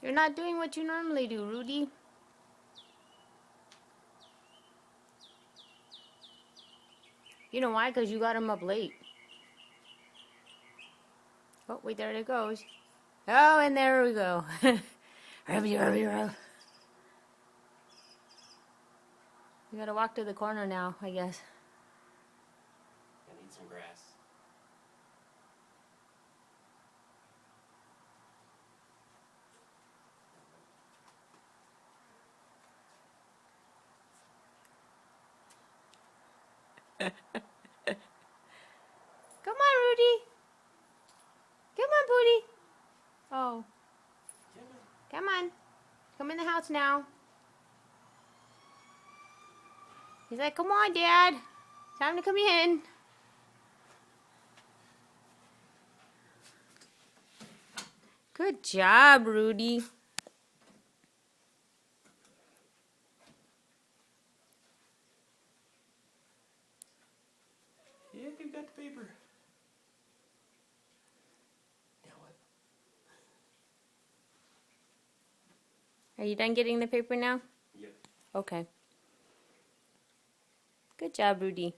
You're not doing what you normally do, Rudy. You know why? Because you got him up late. Oh, wait, there it goes. Oh, and there we go. Rubby, rubby, rub. You gotta walk to the corner now, I guess. I need some grass. Come on, Rudy. Come on, Booty. Oh, come on. Come in the house now. He's like, come on, Dad. Time to come in. Good job, Rudy. Yeah, you got the paper. Now what? Are you done getting the paper now? Yep. Okay. Good job, Rudy.